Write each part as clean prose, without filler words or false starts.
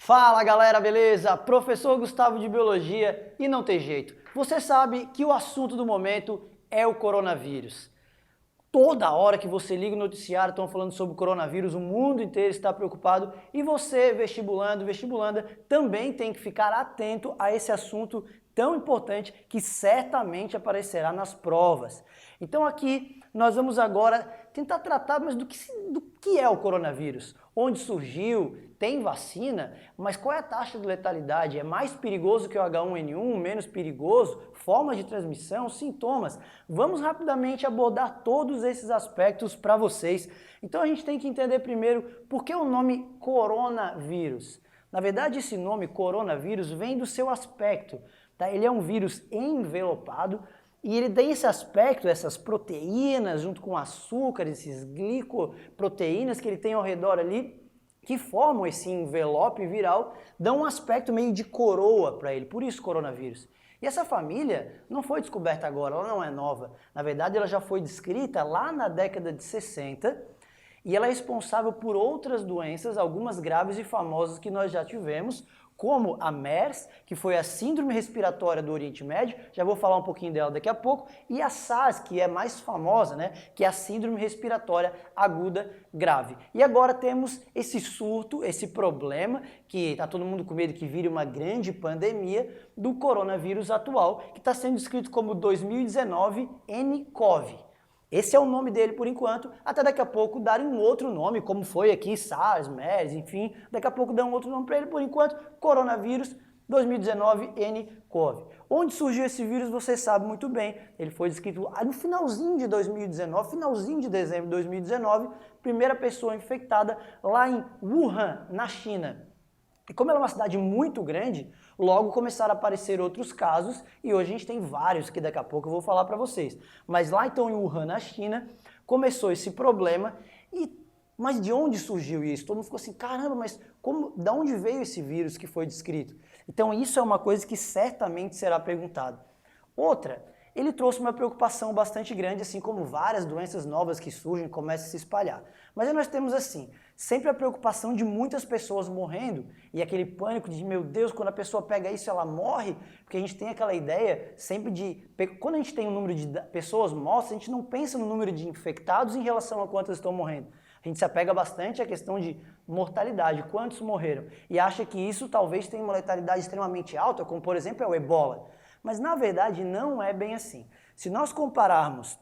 Fala galera, beleza? Professor Gustavo de Biologia e não tem jeito. Você sabe que o assunto do momento é o coronavírus. Toda hora que você liga o noticiário estão falando sobre o coronavírus, o mundo inteiro está preocupado e você, vestibulando, vestibulanda, também tem que ficar atento a esse assunto tão importante que certamente aparecerá nas provas. Então aqui nós vamos agora tentar tratar mais do que é o coronavírus, onde surgiu, tem vacina, mas qual é a taxa de letalidade? É mais perigoso que o H1N1, menos perigoso? Formas de transmissão, sintomas? Vamos rapidamente abordar todos esses aspectos para vocês. Então a gente tem que entender primeiro por que o nome coronavírus. Na verdade, esse nome coronavírus vem do seu aspecto. Tá? Ele é um vírus envelopado e ele tem esse aspecto, essas proteínas junto com açúcar, esses glicoproteínas que ele tem ao redor ali, que formam esse envelope viral, dão um aspecto meio de coroa para ele, por isso coronavírus. E essa família não foi descoberta agora, ela não é nova. Na verdade, ela já foi descrita lá na década de 60 e ela é responsável por outras doenças, algumas graves e famosas que nós já tivemos, como a MERS, que foi a Síndrome Respiratória do Oriente Médio, já vou falar um pouquinho dela daqui a pouco, e a SARS, que é mais famosa, né, que é a Síndrome Respiratória Aguda Grave. E agora temos esse surto, esse problema, que está todo mundo com medo que vire uma grande pandemia, do coronavírus atual, que está sendo descrito como 2019 nCoV. Esse é o nome dele por enquanto, até daqui a pouco darem um outro nome, como foi aqui, SARS, MERS, enfim, daqui a pouco dão um outro nome para ele, por enquanto, coronavírus 2019 nCoV. Onde surgiu esse vírus, você sabe muito bem, ele foi descrito no finalzinho de 2019, finalzinho de dezembro de 2019, primeira pessoa infectada lá em Wuhan, na China. E como ela é uma cidade muito grande, logo começaram a aparecer outros casos e hoje a gente tem vários que daqui a pouco eu vou falar para vocês. Mas lá então em Wuhan, na China, começou esse problema mas de onde surgiu isso? Todo mundo ficou assim, caramba, mas da onde veio esse vírus que foi descrito? Então isso é uma coisa que certamente será perguntado. Outra, ele trouxe uma preocupação bastante grande, assim como várias doenças novas que surgem e começam a se espalhar. Mas aí nós temos assim, sempre a preocupação de muitas pessoas morrendo e aquele pânico de, meu Deus, quando a pessoa pega isso, ela morre, porque a gente tem aquela ideia sempre de, quando a gente tem um número de pessoas mortas, a gente não pensa no número de infectados em relação a quantas estão morrendo. A gente se apega bastante à questão de mortalidade, quantos morreram, e acha que isso talvez tenha uma letalidade extremamente alta, como por exemplo é o ebola. Mas na verdade não é bem assim. Se nós compararmos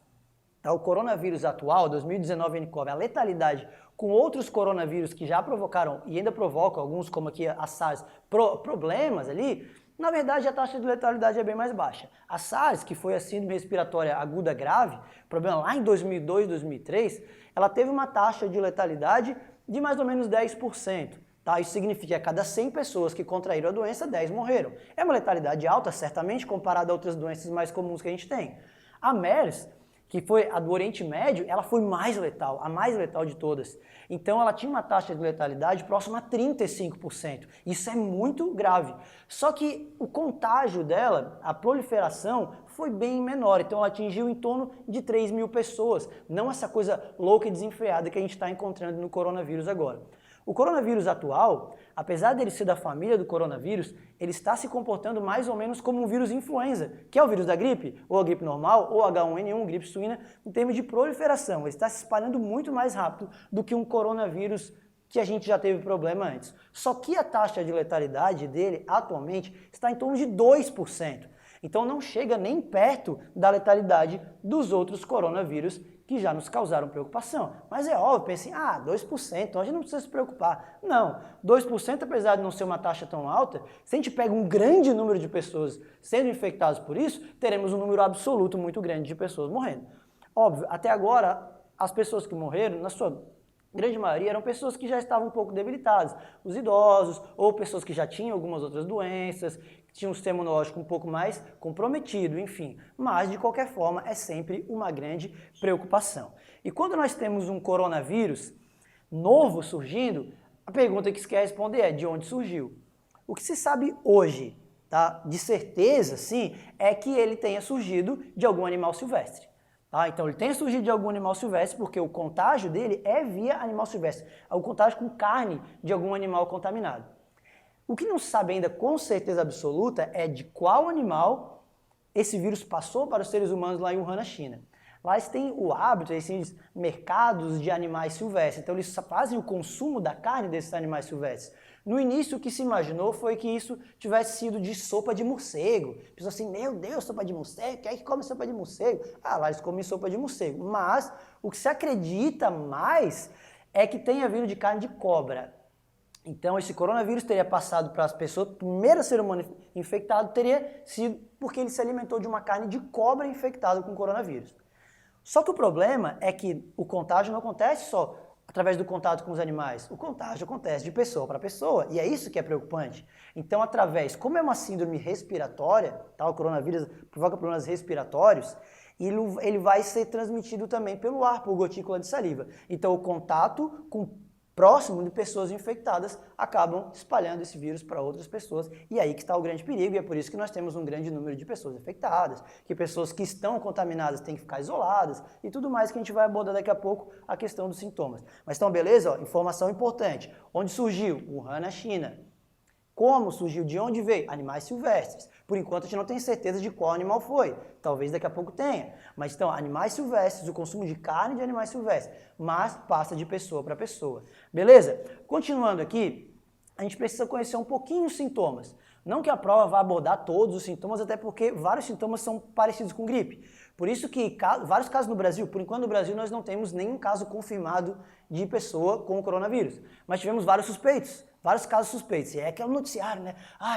o coronavírus atual, 2019 nCoV, a letalidade com outros coronavírus que já provocaram e ainda provocam, alguns como aqui a SARS, problemas ali, na verdade a taxa de letalidade é bem mais baixa. A SARS, que foi a síndrome respiratória aguda grave, problema lá em 2002, 2003, ela teve uma taxa de letalidade de mais ou menos 10%. Tá? Isso significa que a cada 100 pessoas que contraíram a doença, 10 morreram. É uma letalidade alta, certamente, comparada a outras doenças mais comuns que a gente tem. A MERS, que foi a do Oriente Médio, ela foi mais letal, a mais letal de todas. Então ela tinha uma taxa de letalidade próxima a 35%. Isso é muito grave. Só que o contágio dela, a proliferação, foi bem menor. Então ela atingiu em torno de 3 mil pessoas. Não essa coisa louca e desenfreada que a gente está encontrando no coronavírus agora. O coronavírus atual, apesar dele ser da família do coronavírus, ele está se comportando mais ou menos como um vírus influenza, que é o vírus da gripe, ou a gripe normal, ou H1N1, gripe suína, em termos de proliferação. Ele está se espalhando muito mais rápido do que um coronavírus que a gente já teve problema antes. Só que a taxa de letalidade dele, atualmente, está em torno de 2%. Então não chega nem perto da letalidade dos outros coronavírus que já nos causaram preocupação. Mas é óbvio, pensem, 2%, então a gente não precisa se preocupar. Não, 2% apesar de não ser uma taxa tão alta, se a gente pega um grande número de pessoas sendo infectadas por isso, teremos um número absoluto muito grande de pessoas morrendo. Óbvio, até agora, as pessoas que morreram, na sua grande maioria, eram pessoas que já estavam um pouco debilitadas, os idosos, ou pessoas que já tinham algumas outras doenças, que tinham um sistema imunológico um pouco mais comprometido, enfim. Mas, de qualquer forma, é sempre uma grande preocupação. E quando nós temos um coronavírus novo surgindo, a pergunta que se quer responder é de onde surgiu? O que se sabe hoje, tá, de certeza, sim, é que ele tenha surgido de algum animal silvestre. Então ele tem surgido de algum animal silvestre porque o contágio dele é via animal silvestre, o contágio com carne de algum animal contaminado. O que não se sabe ainda com certeza absoluta é de qual animal esse vírus passou para os seres humanos lá em Wuhan, na China. Lá eles têm o hábito, eles têm mercados de animais silvestres, então eles fazem o consumo da carne desses animais silvestres. No início, o que se imaginou foi que isso tivesse sido de sopa de morcego. Pessoal assim, meu Deus, sopa de morcego? Quem é que come sopa de morcego? Ah, lá eles comem sopa de morcego. Mas o que se acredita mais é que tenha vindo de carne de cobra. Então, esse coronavírus teria passado para as pessoas, o primeiro ser humano infectado teria sido porque ele se alimentou de uma carne de cobra infectada com coronavírus. Só que o problema é que o contágio não acontece só através do contato com os animais. O contágio acontece de pessoa para pessoa, e é isso que é preocupante. Então, como é uma síndrome respiratória, tá, o coronavírus provoca problemas respiratórios, ele vai ser transmitido também pelo ar, por gotícula de saliva. Então, o contato próximo de pessoas infectadas acabam espalhando esse vírus para outras pessoas, e aí que está o grande perigo, e é por isso que nós temos um grande número de pessoas infectadas, que pessoas que estão contaminadas têm que ficar isoladas, e tudo mais que a gente vai abordar daqui a pouco, a questão dos sintomas. Mas então, beleza? Ó, informação importante. Onde surgiu? Wuhan, na China. Como surgiu? De onde veio? Animais silvestres. Por enquanto a gente não tem certeza de qual animal foi. Talvez daqui a pouco tenha. Mas então, animais silvestres, o consumo de carne de animais silvestres. Mas passa de pessoa para pessoa. Beleza? Continuando aqui, a gente precisa conhecer um pouquinho os sintomas. Não que a prova vá abordar todos os sintomas, até porque vários sintomas são parecidos com gripe. Por isso que vários casos no Brasil, por enquanto no Brasil nós não temos nenhum caso confirmado de pessoa com coronavírus. Mas tivemos vários suspeitos. Vários casos suspeitos. E é aquele noticiário, né?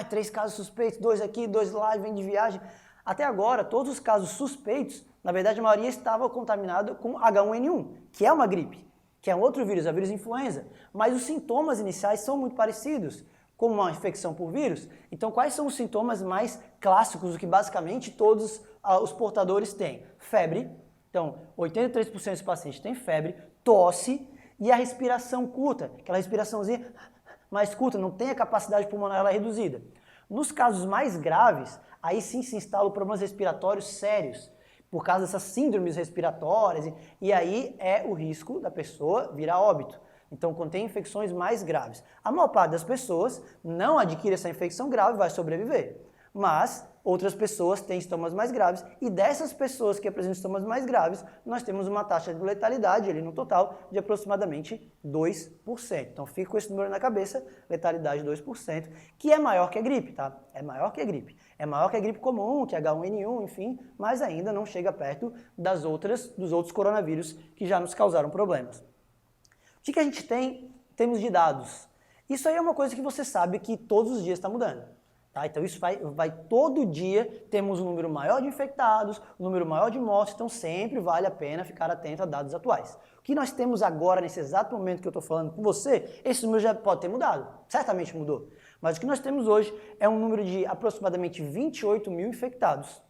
3 casos suspeitos, 2 aqui, 2 lá, vem de viagem. Até agora, todos os casos suspeitos, na verdade a maioria estava contaminado com H1N1, que é uma gripe, que é um outro vírus, a vírus influenza. Mas os sintomas iniciais são muito parecidos, como uma infecção por vírus. Então, quais são os sintomas mais clássicos, o que basicamente todos os portadores têm? Febre. Então, 83% dos pacientes têm febre, tosse e a respiração curta, aquela respiraçãozinha mais curta, não tem a capacidade pulmonar, ela é reduzida. Nos casos mais graves, aí sim se instalam problemas respiratórios sérios, por causa dessas síndromes respiratórias, e aí é o risco da pessoa vir a óbito. Então, contém infecções mais graves. A maior parte das pessoas não adquire essa infecção grave e vai sobreviver. Mas outras pessoas têm sintomas mais graves, e dessas pessoas que apresentam sintomas mais graves, nós temos uma taxa de letalidade ali no total de aproximadamente 2%. Então fica com esse número na cabeça, letalidade 2%, que é maior que a gripe, tá? É maior que a gripe. É maior que a gripe comum, que H1N1, enfim, mas ainda não chega perto dos outros coronavírus que já nos causaram problemas. O que a gente tem em termos de dados? Isso aí é uma coisa que você sabe que todos os dias está mudando. Tá? Então isso vai todo dia, temos um número maior de infectados, um número maior de mortes, então sempre vale a pena ficar atento a dados atuais. O que nós temos agora, nesse exato momento que eu estou falando com você, esse número já pode ter mudado, certamente mudou. Mas o que nós temos hoje é um número de aproximadamente 28 mil infectados,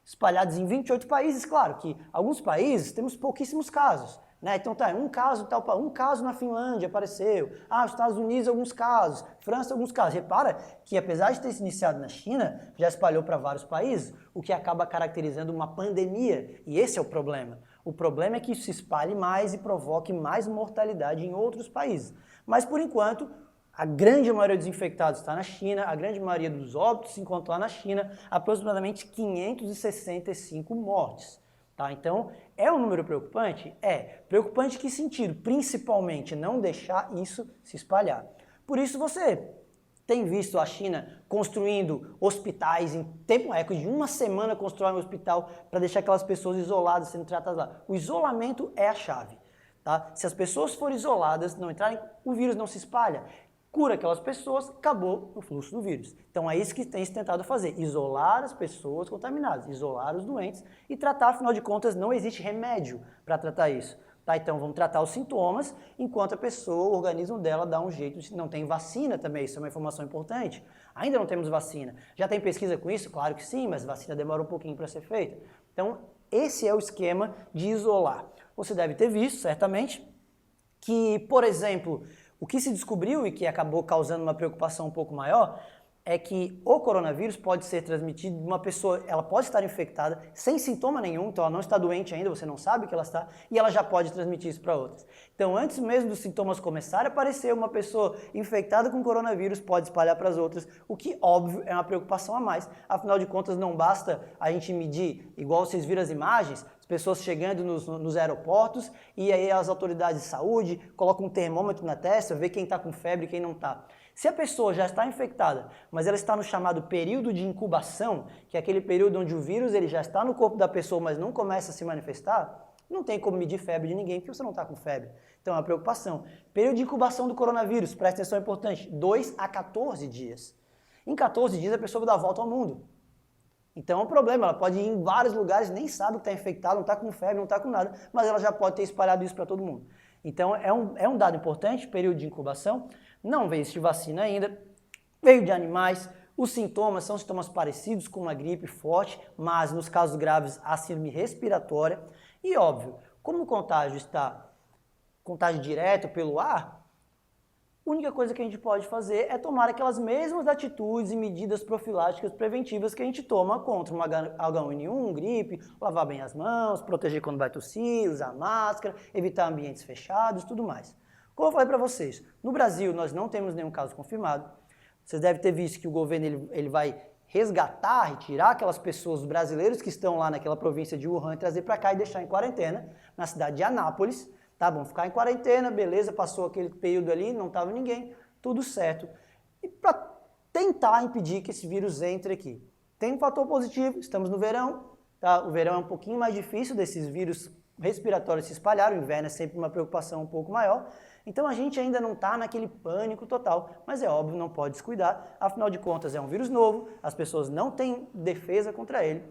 espalhados em 28 países, claro que alguns países temos pouquíssimos casos. Né? Então tá, um caso na Finlândia apareceu, os Estados Unidos alguns casos, França alguns casos. Repara que apesar de ter se iniciado na China, já espalhou para vários países, o que acaba caracterizando uma pandemia, e esse é o problema. O problema é que isso se espalhe mais e provoque mais mortalidade em outros países. Mas por enquanto, a grande maioria dos infectados está na China, a grande maioria dos óbitos se encontra lá na China, aproximadamente 565 mortes. Tá? Então, é um número preocupante? É. Preocupante em que sentido? Principalmente não deixar isso se espalhar. Por isso você tem visto a China construindo hospitais em tempo recorde, de uma semana constrói um hospital para deixar aquelas pessoas isoladas sendo tratadas lá. O isolamento é a chave. Tá? Se as pessoas forem isoladas, não entrarem, o vírus não se espalha. Cura aquelas pessoas, acabou o fluxo do vírus. Então é isso que tem se tentado fazer, isolar as pessoas contaminadas, isolar os doentes e tratar, afinal de contas, não existe remédio para tratar isso. Tá? Então vamos tratar os sintomas, enquanto a pessoa, o organismo dela dá um jeito, não tem vacina também, isso é uma informação importante. Ainda não temos vacina. Já tem pesquisa com isso? Claro que sim, mas vacina demora um pouquinho para ser feita. Então esse é o esquema de isolar. Você deve ter visto, certamente, que, por exemplo, o que se descobriu e que acabou causando uma preocupação um pouco maior é que o coronavírus pode ser transmitido de uma pessoa, ela pode estar infectada sem sintoma nenhum, então ela não está doente ainda, você não sabe que ela está, e ela já pode transmitir isso para outras. Então, antes mesmo dos sintomas começarem a aparecer, uma pessoa infectada com coronavírus pode espalhar para as outras, o que, óbvio, é uma preocupação a mais. Afinal de contas, não basta a gente medir, igual vocês viram as imagens, as pessoas chegando nos aeroportos e aí as autoridades de saúde colocam um termômetro na testa, vê quem está com febre e quem não está. Se a pessoa já está infectada, mas ela está no chamado período de incubação, que é aquele período onde o vírus ele já está no corpo da pessoa, mas não começa a se manifestar, não tem como medir febre de ninguém, porque você não está com febre. Então é uma preocupação. Período de incubação do coronavírus, presta atenção, é importante, 2 a 14 dias. Em 14 dias a pessoa vai dar a volta ao mundo. Então é um problema, ela pode ir em vários lugares, nem sabe que está infectada, não está com febre, não está com nada, mas ela já pode ter espalhado isso para todo mundo. Então é um dado importante, período de incubação. Não veio de vacina ainda, veio de animais, os sintomas são sintomas parecidos com uma gripe forte, mas nos casos graves a síndrome respiratória. E óbvio, como o contágio está contágio direto pelo ar, a única coisa que a gente pode fazer é tomar aquelas mesmas atitudes e medidas profiláticas preventivas que a gente toma contra uma H1N1, gripe, lavar bem as mãos, proteger quando vai tossir, usar máscara, evitar ambientes fechados, tudo mais. Como eu falei para vocês, no Brasil nós não temos nenhum caso confirmado. Vocês devem ter visto que o governo ele vai resgatar, retirar aquelas pessoas, os brasileiros que estão lá naquela província de Wuhan, trazer para cá e deixar em quarentena, na cidade de Anápolis. Tá bom, ficar em quarentena, beleza, passou aquele período ali, não estava ninguém, tudo certo. E para tentar impedir que esse vírus entre aqui. Tem um fator positivo, estamos no verão, tá? O verão é um pouquinho mais difícil desses vírus respiratórios se espalhar, o inverno é sempre uma preocupação um pouco maior. Então a gente ainda não está naquele pânico total, mas é óbvio, não pode descuidar, afinal de contas é um vírus novo, as pessoas não têm defesa contra ele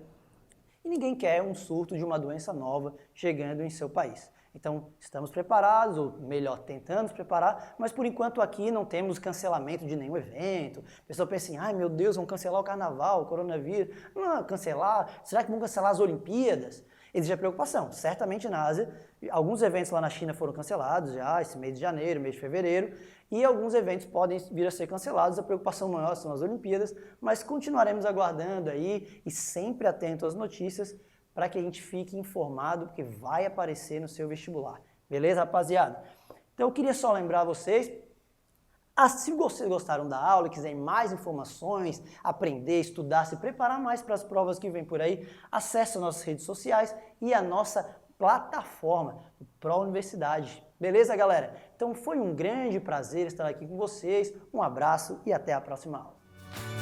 e ninguém quer um surto de uma doença nova chegando em seu país. Então estamos preparados, ou melhor, tentando preparar, mas por enquanto aqui não temos cancelamento de nenhum evento. A pessoa pensa assim, ai meu Deus, vão cancelar o carnaval, o coronavírus. Não, cancelar, será que vão cancelar as Olimpíadas? Existe a preocupação. Certamente na Ásia, alguns eventos lá na China foram cancelados já, esse mês de janeiro, mês de fevereiro, e alguns eventos podem vir a ser cancelados. A preocupação maior são as Olimpíadas, mas continuaremos aguardando aí e sempre atento às notícias para que a gente fique informado, porque vai aparecer no seu vestibular. Beleza, rapaziada? Então eu queria só lembrar vocês, se vocês gostaram da aula e quiserem mais informações, aprender, estudar, se preparar mais para as provas que vêm por aí, acesse as nossas redes sociais e a nossa plataforma, o Pro Universidade. Beleza, galera? Então foi um grande prazer estar aqui com vocês, um abraço e até a próxima aula.